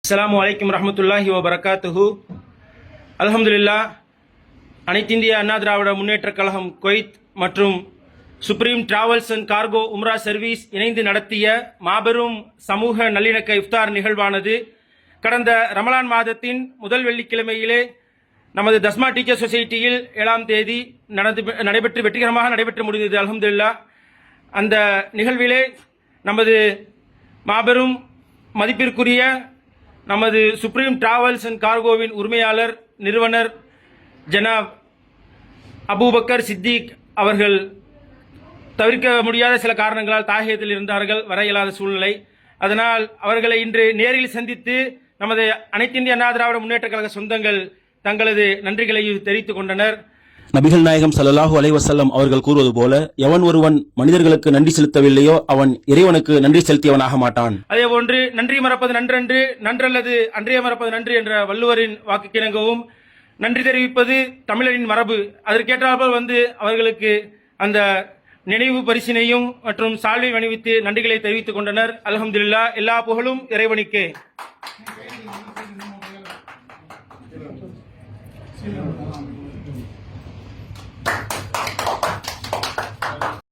அஸ்ஸலாமு அலைக்கும் ரஹ்மத்துல்லாஹி வபரகாத்துஹு. அல்ஹம்துலில்லாஹ். அனைத்திந்திய அண்ணா திராவிட முன்னேற்றக் கழகம் குவைத் மற்றும் supreme travels and cargo Umrah service இணைந்து நடத்திய மாபெரும் சமூக நல்லிணக்க இஃப்தார் நிகழ்வானது கடந்த ரமலான் மாதத்தின் முதல் வெள்ளிக்கிழமையிலே நமது தஸ்மா டீச்சர் சொசைட்டியில் 7ஆம் தேதி வெற்றிகரமாக நடைபெற்று முடிந்தது. அல்ஹம்துலில்லாஹ். அந்த நிகழ்விலே நமது மாபெரும் மதிப்பிற்குரிய நமது சுப்ரீம் டிராவல்ஸ் அண்ட் கார்கோவின் உரிமையாளர் நிறுவனர் ஜனாப் அபூபக்கர் சித்திக் அவர்கள் தவிர்க்க முடியாத சில காரணங்களால் தாயகத்தில் இருந்தார்கள், வர இயலாத சூழ்நிலை. அதனால் அவர்களை இன்று நேரில் சந்தித்து நமது அனைத்திந்திய அண்ணா திராவிட முன்னேற்ற கழக சொந்தங்கள் தங்களது நன்றிகளை தெரிவித்துக் கொண்டனர். நபிகள் நாயகம் ஸல்லல்லாஹு அலைஹி வஸல்லம் அவர்கள் கூறுவது போல, எவன் ஒருவன் மனிதர்களுக்கு நன்றி செலுத்தவில்லையோ அவன் இறைவனுக்கு நன்றி செலுத்தியவனாக மாட்டான். அதே போன்று நன்றி மறப்பது நன்றன்று, நன்றல்லது அன்றைய மறப்பது நன்று என்ற வள்ளுவரின் வாக்குக்கிணங்கவும் நன்றி தெரிவிப்பது தமிழரின் மரபு. அதற்கேற்றாற்போல் அவர்களுக்கு அந்த நினைவு பரிசினையும் மற்றும் சால்வை அணிவித்து நன்றிகளை தெரிவித்துக் கொண்டனர். அல்ஹம்துலில்லாஹ். எல்லா புகழும் இறைவனுக்கே.